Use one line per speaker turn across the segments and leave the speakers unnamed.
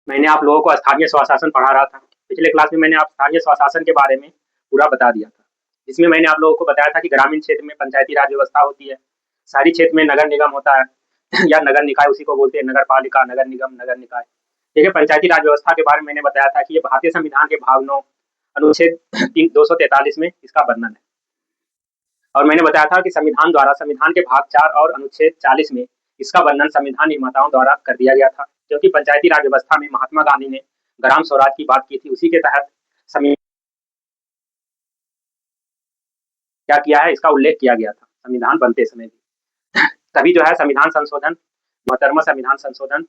मैंने आप लोगों को स्थानीय स्वशासन पढ़ा रहा था। पिछले क्लास में मैंने आप स्थानीय स्वशासन के बारे में पूरा बता दिया था। इसमें मैंने आप लोगों को बताया था कि ग्रामीण क्षेत्र में पंचायती राज व्यवस्था होती है, शहरी क्षेत्र में नगर निगम होता है या नगर निकाय उसी को बोलते हैं, नगर पालिका, नगर निगम, नगर निकाय। ठीक है, पंचायती राज व्यवस्था के बारे में मैंने बताया था कि ये भारतीय संविधान के भाग 9 अनुच्छेद 243 में इसका वर्णन है। और मैंने बताया था कि संविधान द्वारा संविधान के भाग 4 और अनुच्छेद 40 में इसका वर्णन संविधान निर्माताओं द्वारा कर दिया गया था, क्योंकि पंचायती राज व्यवस्था में महात्मा गांधी ने ग्राम स्वराज की बात की थी। उसी के तहत क्या किया है, इसका उल्लेख किया गया था संविधान बनते समय भी। तभी जो है संविधान संशोधन, 72वां संविधान संशोधन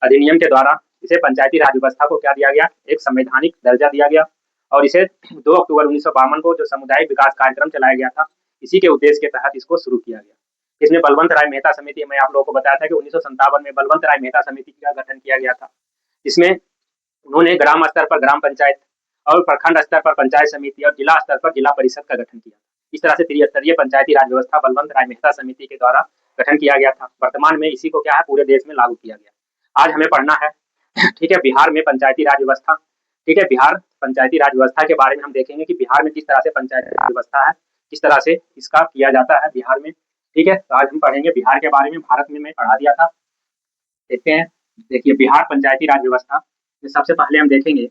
अधिनियम के द्वारा इसे पंचायती राज व्यवस्था को क्या दिया गया, एक संवैधानिक दर्जा दिया गया। और इसे 2 अक्टूबर 1952 को जो सामुदायिक विकास कार्यक्रम चलाया गया था, इसी के उद्देश्य के तहत इसको शुरू किया गया। इसमें बलवंत राय मेहता समिति, मैं आप लोगों को बताया था कि 1957 में बलवंत राय मेहता समिति का गठन किया गया था। इसमें उन्होंने ग्राम स्तर पर ग्राम पंचायत और प्रखंड स्तर पर पंचायत समिति और जिला स्तर पर जिला परिषद का गठन किया। इस तरह से त्रिस्तरीय पंचायती राज व्यवस्था बलवंत राय मेहता समिति के द्वारा गठन किया गया था। वर्तमान में इसी को क्या है, पूरे देश में लागू किया गया। आज हमें पढ़ना है ठीक है, बिहार में पंचायती राज व्यवस्था। ठीक है, बिहार पंचायती राज व्यवस्था के बारे में हम देखेंगे कि बिहार में किस तरह से पंचायती राज व्यवस्था है, किस तरह से इसका किया जाता है बिहार में। ठीक है, तो आज हम पढ़ेंगे बिहार के बारे में। भारत में मैं पढ़ा दिया था, देखते हैं। देखिए, बिहार पंचायती राज व्यवस्था में सबसे पहले हम देखेंगे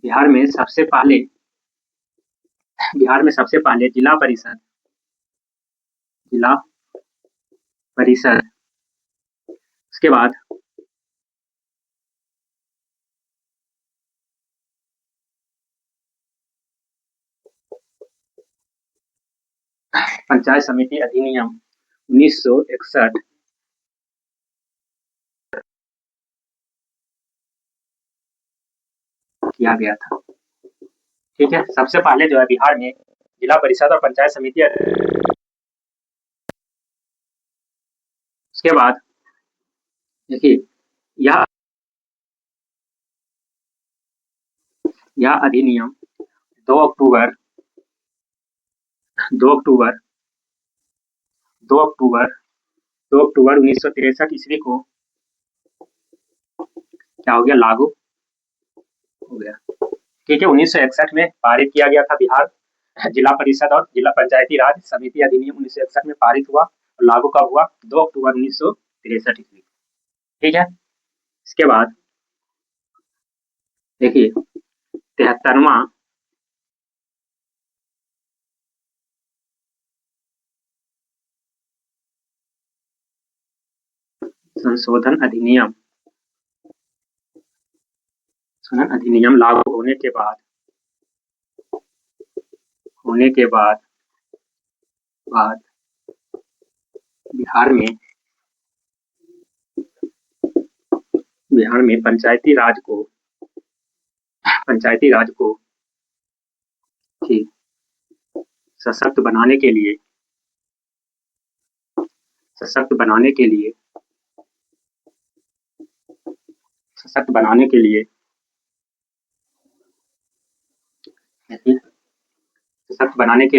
बिहार में सबसे पहले जिला परिषद, जिला परिषद, उसके बाद पंचायत समिति अधिनियम 1961 किया गया था। ठीक है, सबसे पहले जो है बिहार में जिला परिषद और पंचायत समिति। उसके बाद देखिए, यह अधिनियम 2 अक्टूबर 2 अक्टूबर 2 अक्टूबर 2 अक्टूबर 1963 ईस्वी को क्या हो गया, लागू हो गया। ठीक है, 1961 में पारित किया गया था बिहार जिला परिषद और जिला पंचायती राज समिति अधिनियम 1961 में पारित हुआ और लागू कब हुआ, 2 अक्टूबर 1963 ईस्वी। ठीक है, इसके बाद देखिए 73वां संशोधन अधिनियम लागू होने के बाद बिहार में पंचायती राज को सशक्त बनाने के लिए सशक्त बनाने के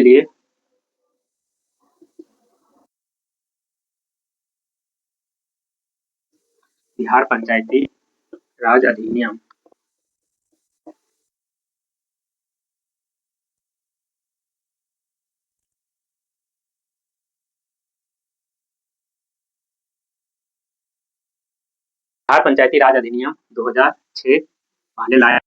लिए बिहार पंचायती राज अधिनियम बिहार पंचायती राज अधिनियम 2006 पहले लाया।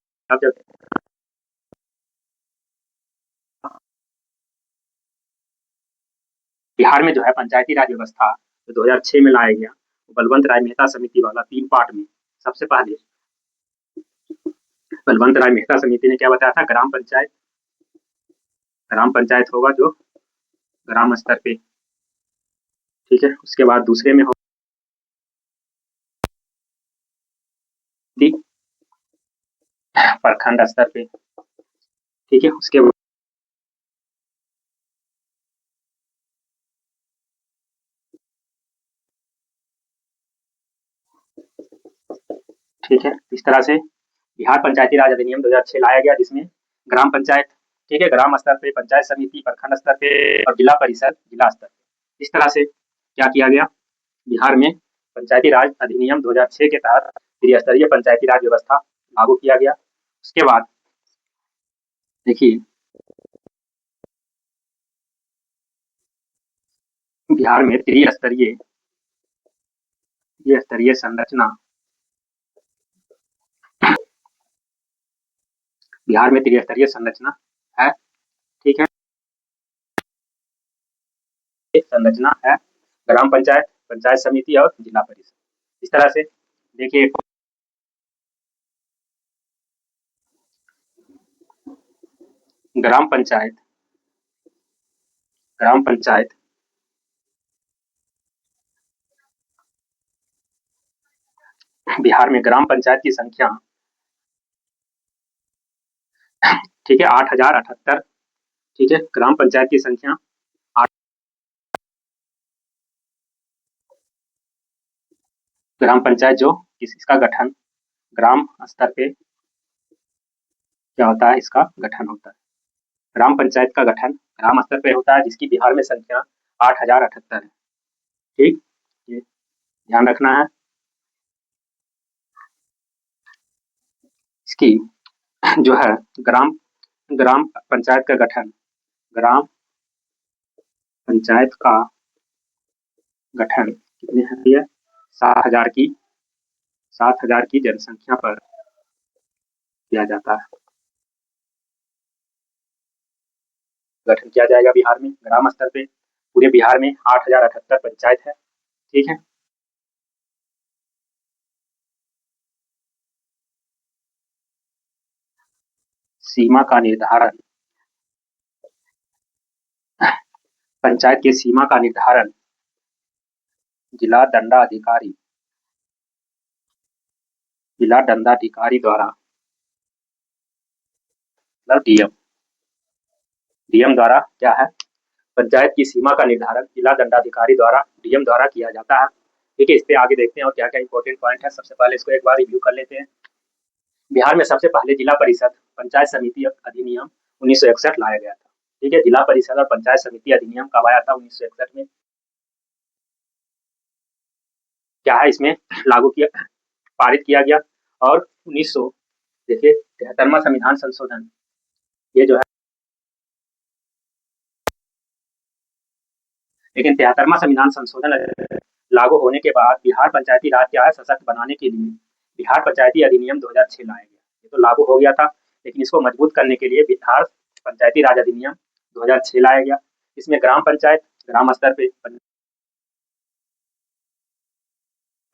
बिहार में जो है पंचायती राज व्यवस्था जो 2006 में लाया गया, बलवंत राय मेहता समिति वाला 3 पार्ट में। सबसे पहले बलवंत राय मेहता समिति ने क्या बताया था, ग्राम पंचायत होगा जो ग्राम स्तर पे। ठीक है, उसके बाद दूसरे में होगी प्रखंड स्तर पे। ठीक है, उसके बाद ठीक है, इस तरह से बिहार पंचायती राज अधिनियम 2006 लाया गया, जिसमें ग्राम पंचायत, ठीक है, ग्राम स्तर पे, पंचायत समिति प्रखंड स्तर पे और जिला परिषद जिला स्तर पे। इस तरह से क्या किया गया, बिहार में पंचायती राज अधिनियम 2006 के तहत त्रिस्तरीय पंचायती राज व्यवस्था लागू किया गया। उसके बाद देखिए बिहार में त्रिस्तरीय संरचना, बिहार में त्रिस्तरीय संरचना है, ठीक है। संरचना है ग्राम पंचायत, पंचायत समिति और जिला परिषद। इस तरह से देखिए ग्राम पंचायत बिहार में ग्राम पंचायत की संख्या, ठीक है, 8078, ठीक है। ग्राम पंचायत की संख्या 8। ग्राम पंचायत जो इसका गठन ग्राम स्तर पे क्या होता है, इसका गठन होता है। ग्राम पंचायत का गठन ग्राम स्तर पे होता है, जिसकी बिहार में संख्या 8078 है, ठीक। ये ध्यान रखना है। इसकी जो है ग्राम पंचायत का गठन, ग्राम पंचायत का गठन कितने है, 7,000 की जनसंख्या पर किया जाता है। गठन किया जाएगा बिहार में ग्राम स्तर पे। पूरे बिहार में 8078 पंचायत है, ठीक है। सीमा का निर्धारण, पंचायत की सीमा का निर्धारण जिला दंडाधिकारी द्वारा, मतलब डीएम द्वारा क्या है, पंचायत की सीमा का निर्धारण जिला दंडाधिकारी द्वारा, डीएम द्वारा किया जाता है, ठीक है। इस पे आगे देखते हैं और क्या क्या इंपॉर्टेंट पॉइंट है। सबसे पहले इसको एक बार रिव्यू कर लेते हैं। बिहार में सबसे पहले जिला परिषद पंचायत समिति अधिनियम 1961 लाया गया था, ठीक है। जिला परिषद और पंचायत समिति अधिनियम कब आया था, 1961 में। क्या है इसमें लागू किया, पारित किया गया। और 1900 देखिए 73वां संविधान संशोधन, ये जो है, लेकिन 73वां संविधान संशोधन लागू होने के बाद बिहार पंचायती राज क्या है, सशक्त बनाने के लिए बिहार पंचायती अधिनियम 2006 लाया गया। ये तो लागू हो गया था, लेकिन इसको मजबूत करने के लिए बिहार पंचायती राज अधिनियम 2006 लाया गया। इसमें ग्राम पंचायत ग्राम स्तर पे,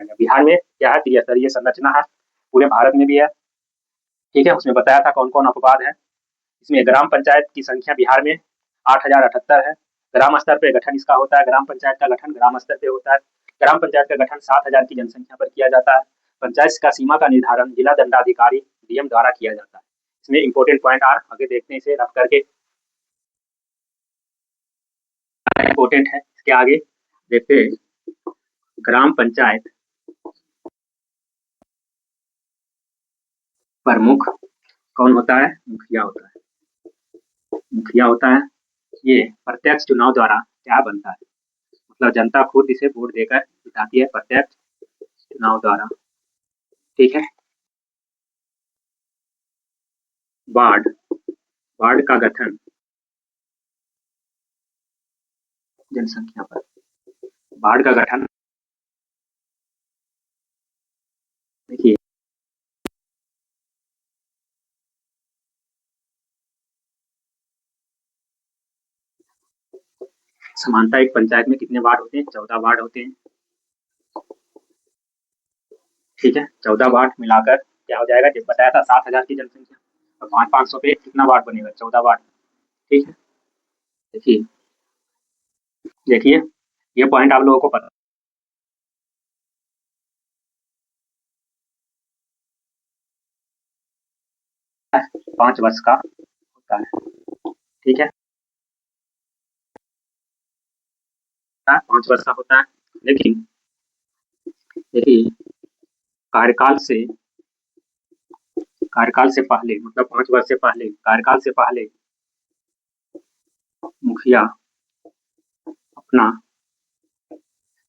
बिहार में क्या है, त्रिस्तरीय संरचना है, पूरे भारत में भी है, ठीक है। उसमें बताया था कौन कौन अपवाद है। इसमें ग्राम पंचायत की संख्या बिहार में 8078 है। ग्राम स्तर पे गठन इसका होता है, ग्राम पंचायत का गठन ग्राम स्तर पे होता है। ग्राम पंचायत का गठन 7000 की जनसंख्या पर किया जाता है। पंचायत का सीमा का निर्धारण जिला दंडाधिकारी डीएम द्वारा किया जाता है। इसमें इंपॉर्टेंट पॉइंट आगे देखते हैं, इसे रख करके इंपॉर्टेंट है। इसके आगे देखते हैं ग्राम पंचायत प्रमुख कौन होता है, मुखिया होता है, मुखिया होता है। ये प्रत्यक्ष चुनाव द्वारा क्या बनता है, मतलब जनता खुद इसे वोट देकर जिताती है, प्रत्यक्ष चुनाव द्वारा, ठीक है। वार्ड का गठन जनसंख्या पर, वार्ड का गठन देखिए समानता एक पंचायत में कितने वार्ड होते हैं, 14 वार्ड होते हैं, ठीक है। 14 वार्ड मिलाकर क्या हो जाएगा, जब बताया था 7000 की जनसंख्या, तो 500 पे कितना वार्ड बनेगा, 14 वार्ड, ठीक है। देखिए देखिए ये पॉइंट आप लोगों को पता 5 वर्ष का होता है, ठीक है, 5 वर्ष का होता है। लेकिन देखिए कार्यकाल से पहले, मतलब 5 वर्ष से पहले, कार्यकाल से पहले मुखिया अपना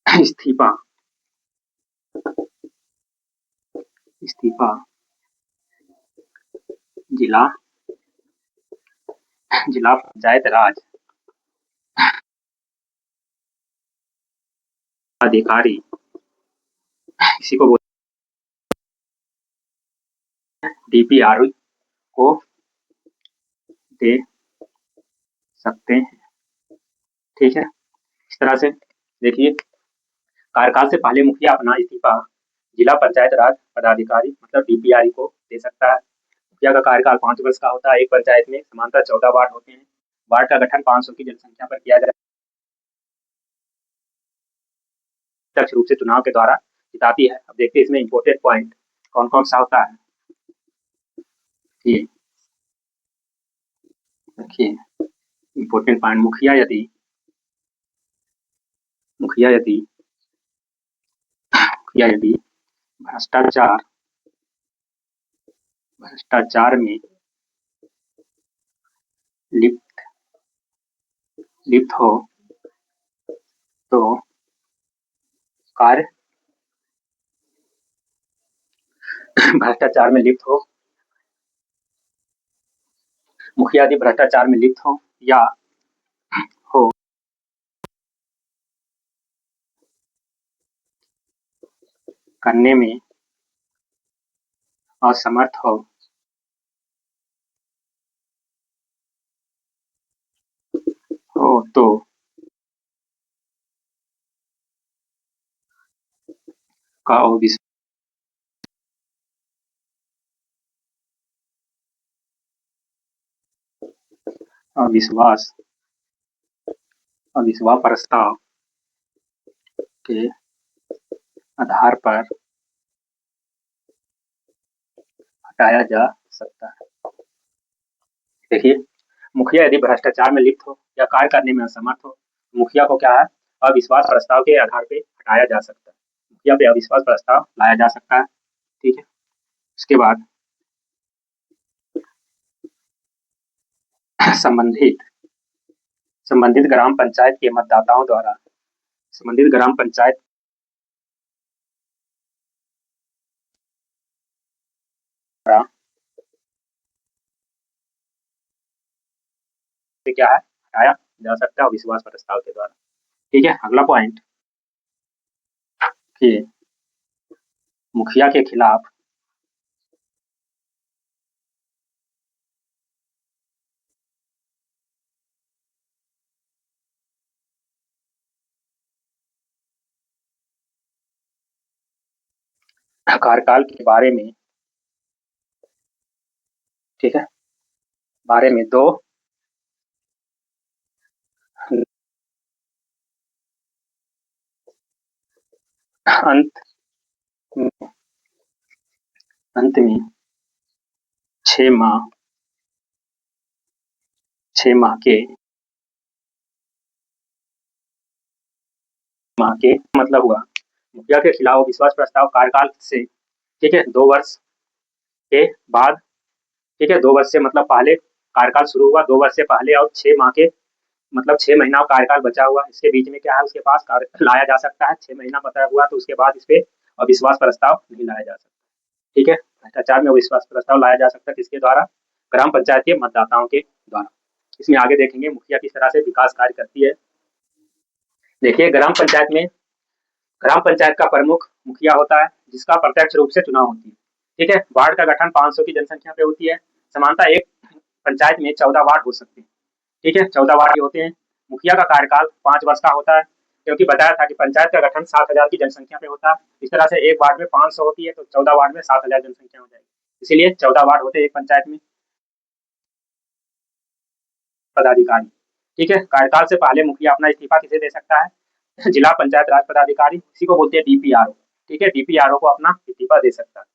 इस्तीफा इस्तीफा जिला पंचायत राज अधिकारी, इसी को डीपीआर को दे सकते हैं। ठीक है, इस तरह से देखिए, कार्यकाल से पहले मुखिया अपना इस्तीफा जिला पंचायत राज पदाधिकारी मतलब डीपीआर को दे सकता है। मुखिया का कार्यकाल 5 वर्ष का होता है। एक पंचायत में समांतर 14 वार्ड होते हैं। वार्ड का गठन 500 की जनसंख्या पर किया जाए, प्रत्यक्ष रूप से चुनाव के द्वारा जिताती है। अब देखते हैं इसमें इंपोर्टेंट पॉइंट कौन कौन सा होता है। ये देखिए इंपोर्टेंट पॉइंट, मुखिया यदि भ्रष्टाचार में लिप्त हो तो भ्रष्टाचार में लिप्त हो, मुखिया यदि भ्रष्टाचार में लिप्त हो या हो करने में असमर्थ हो तो का अविश्वास प्रस्ताव के आधार पर हटाया जा सकता है। देखिए, मुखिया यदि भ्रष्टाचार में लिप्त हो या कार्य करने में असमर्थ हो, मुखिया को क्या है, अविश्वास प्रस्ताव के आधार पे हटाया जा सकता है। मुखिया पे अविश्वास प्रस्ताव लाया जा सकता है। ठीक है, उसके बाद संबंधित ग्राम पंचायत के मतदाताओं द्वारा क्या है, हटाया जा सकता है अविश्वास प्रस्ताव के द्वारा। ठीक है, अगला पॉइंट कि मुखिया के खिलाफ कार्यकाल के बारे में, ठीक है, बारे में दो अंत में 6 माह के मतलब हुआ मुखिया के खिलाफ विश्वास प्रस्ताव कार्यकाल से, ठीक है, 2 वर्ष के बाद, ठीक है, 2 वर्ष से मतलब पहले कार्यकाल शुरू हुआ, 2 वर्ष से पहले और 6 माह के मतलब 6 महीना कार्यकाल बचा हुआ, इसके बीच में क्या है, उसके पास लाया जा सकता है। 6 महीना बचा हुआ तो उसके बाद इस पे अविश्वास प्रस्ताव नहीं लाया जा सकता। ठीक है, भ्रष्टाचार में अविश्वास प्रस्ताव लाया जा सकता है किसके द्वारा, ग्राम पंचायत के मतदाताओं के द्वारा। इसमें आगे देखेंगे मुखिया किस तरह से विकास कार्य करती है। देखिए, ग्राम पंचायत का प्रमुख मुखिया होता है जिसका प्रत्यक्ष रूप से चुनाव होती है। ठीक है, वार्ड का गठन 500 की जनसंख्या पे होती है। समानता एक पंचायत में 14 वार्ड हो सकते हैं। ठीक है, 14 वार्ड होते हैं। मुखिया का कार्यकाल 5 वर्ष का होता है, क्योंकि बताया था कि पंचायत का गठन 7,000 की जनसंख्या पे होता है। इस तरह से एक वार्ड में 500 होती है तो 14 वार्ड में 7,000 जनसंख्या हो जाएगी, इसीलिए 14 वार्ड होते हैं एक पंचायत में। पदाधिकारी, ठीक है, कार्यकाल से पहले मुखिया अपना इस्तीफा किसे दे सकता है, जिला पंचायत राज पदाधिकारी, इसी को बोलते हैं डीपीआरओ। ठीक है, डीपीआरओ को अपना इस्तीफा दे सकता है।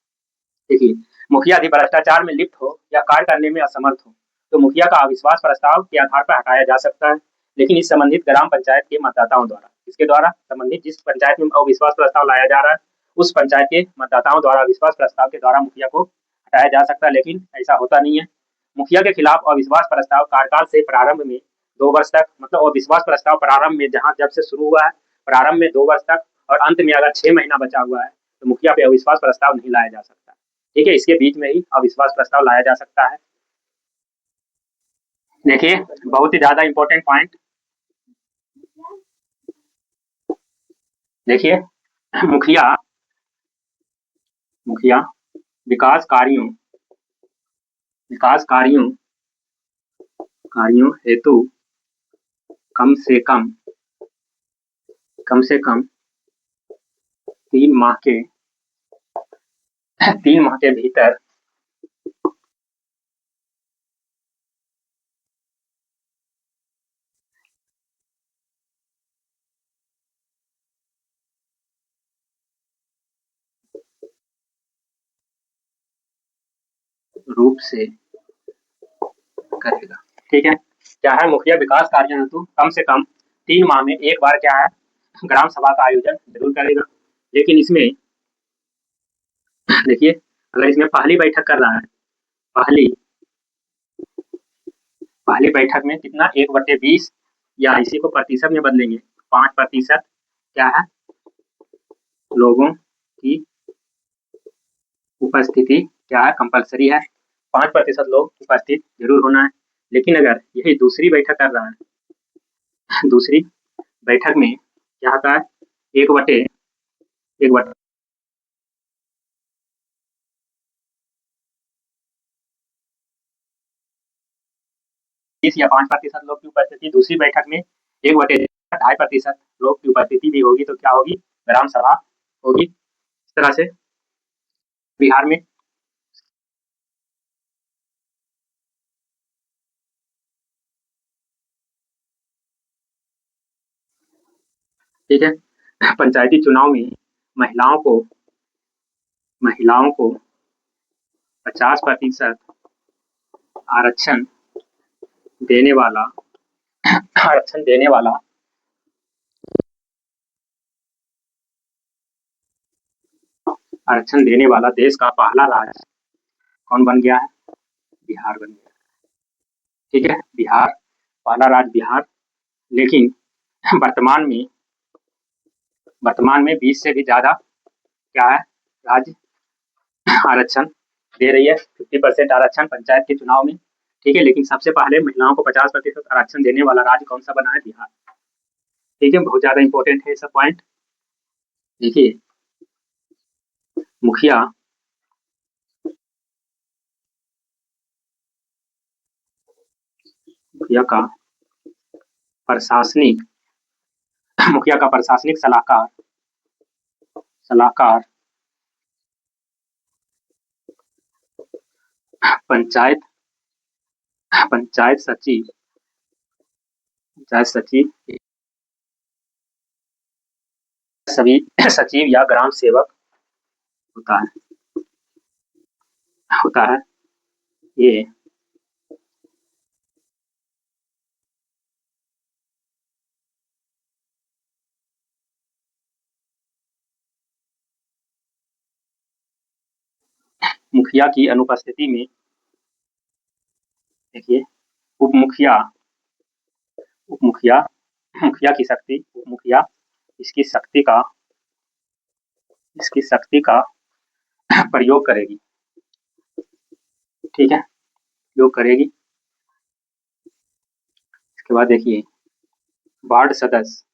देखिए, मुखिया यदि भ्रष्टाचार में लिप्त हो या कार्य करने में असमर्थ हो तो मुखिया का अविश्वास प्रस्ताव के आधार पर हटाया जा सकता है, लेकिन इस संबंधित ग्राम पंचायत के मतदाताओं द्वारा, इसके द्वारा संबंधित जिस पंचायत में अविश्वास प्रस्ताव लाया जा रहा है उस पंचायत के मतदाताओं द्वारा अविश्वास प्रस्ताव के द्वारा मुखिया को हटाया जा सकता है, लेकिन ऐसा होता नहीं है। मुखिया के खिलाफ अविश्वास प्रस्ताव कार्यकाल से प्रारंभ में 2 वर्ष तक, मतलब अविश्वास प्रस्ताव प्रारंभ में जहां जब से शुरू हुआ है प्रारंभ में 2 वर्ष तक और अंत में अगर 6 महीना बचा हुआ है तो मुखिया पे अविश्वास प्रस्ताव नहीं लाया जा सकता। ठीक है, इसके बीच में ही अविश्वास प्रस्ताव लाया जा सकता है। देखिए, बहुत ही ज़्यादा इम्पोर्टेंट पॉइंट, देखिए मुखिया मुखिया विकास कार्यों विकास कार्यों कार्यों हेतु कम से कम 3 माह के 3 माह के भीतर रूप से करेगा। ठीक है, क्या है, मुखिया विकास कार्यों हेतु कम से कम 3 माह में एक बार क्या है, ग्राम सभा का आयोजन जरूर करेगा। लेकिन इसमें देखिए, अगर इसमें पहली बैठक कर रहा है, पहली पहली बैठक में कितना 1/20 या इसी को प्रतिशत में बदलेंगे 5% क्या है, लोगों की उपस्थिति क्या है, कंपलसरी है। 5% लोग उपस्थित जरूर होना है। लेकिन अगर यही दूसरी बैठक कर रहा है, दूसरी बैठक में क्या होता है, 1/1 20 या 5% लोग की उपस्थिति, दूसरी बैठक में 1/2.5% लोग की उपस्थिति भी होगी, तो क्या होगी, ग्राम सभा होगी। इस तरह से बिहार में ठीक है, पंचायती चुनाव में महिलाओं को महिलाओं को 50% आरक्षण देने वाला आरक्षण देने वाला आरक्षण देने वाला देश का पहला राज्य कौन बन गया है, बिहार बन गया। ठीक है, बिहार, पहला राज्य बिहार। लेकिन वर्तमान में 20 से भी ज्यादा क्या है, राज्य आरक्षण दे रही है, 50% आरक्षण पंचायत के चुनाव में। ठीक है, लेकिन सबसे पहले महिलाओं को 50% आरक्षण देने वाला राज्य कौन सा बना है, बिहार। ठीक है, बहुत ज्यादा इंपॉर्टेंट है सब पॉइंट। देखिए, मुखिया मुखिया का प्रशासनिक मुखिया का प्रशासनिक सलाहकार सलाहकार पंचायत पंचायत सचिव पंचायत सचिव सभी सचिव या ग्राम सेवक होता है। ये मुखिया की अनुपस्थिति में, देखिए, उप मुखिया मुखिया की शक्ति, उप मुखिया इसकी शक्ति का प्रयोग करेगी। ठीक है, प्रयोग करेगी। इसके बाद देखिए, वार्ड सदस्य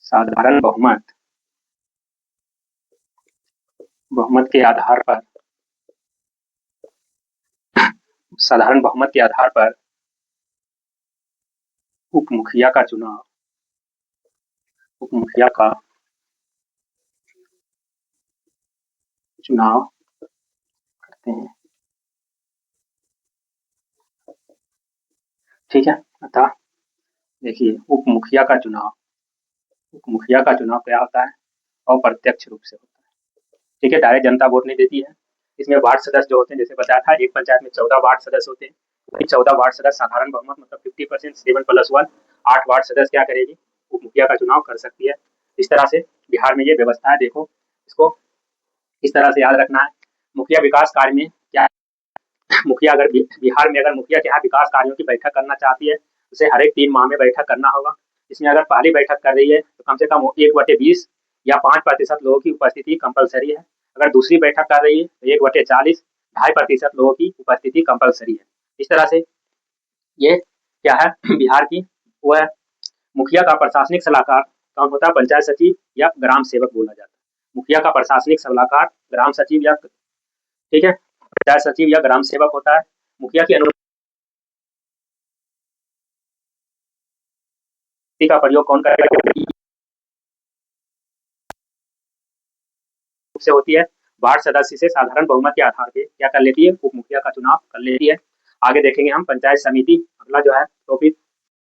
साधारण बहुमत के आधार पर उप मुखिया का चुनाव करते हैं। ठीक है, अतः देखिए, उप मुखिया का चुनाव क्या होता है, अप्रत्यक्ष रूप से होता है। ठीक है, डायरेक्ट जनता वोट नहीं देती है। इसमें वार्ड सदस्य जो होते हैं, जैसे बताया था, एक पंचायत में 14 वार्ड सदस्य होते हैं। वही 14 वार्ड सदस्य साधारण बहुमत मतलब 50%, 7+1 8 वार्ड सदस्य क्या करेगी, उप मुखिया का चुनाव कर सकती है। इस तरह से बिहार में ये व्यवस्था है। देखो, इसको इस तरह से याद रखना है। मुखिया विकास कार्य में क्या, मुखिया अगर बिहार में अगर मुखिया के यहाँ विकास कार्यों की बैठक करना चाहती है, उसे हर एक 3 माह में बैठक करना होगा। इसमें अगर पहली बैठक कर रही है तो कम से कम 1/20 या 5% लोगों की उपस्थिति कंपल्सरी है। अगर दूसरी बैठक कर रही है तो 1/40 2.5% लोगों की उपस्थिति कंपल्सरी है। इस तरह से ये क्या है बिहार की वह मुखिया का प्रशासनिक सलाहकार कौन होता है? पंचायत सचिव या ग्राम सेवक बोला जाता है। मुखिया का प्रशासनिक सलाहकार ग्राम सचिव या ठीक है पंचायत सचिव या ग्राम सेवक होता है। मुखिया की अनुमति का प्रयोग कौन करेगा? से होती है वार्ड सदस्य से साधारण बहुमत के आधार पे क्या कर लेती है? उप मुखिया का चुनाव कर लेती है। आगे देखेंगे हम पंचायत समिति, अगला जो है टॉपिक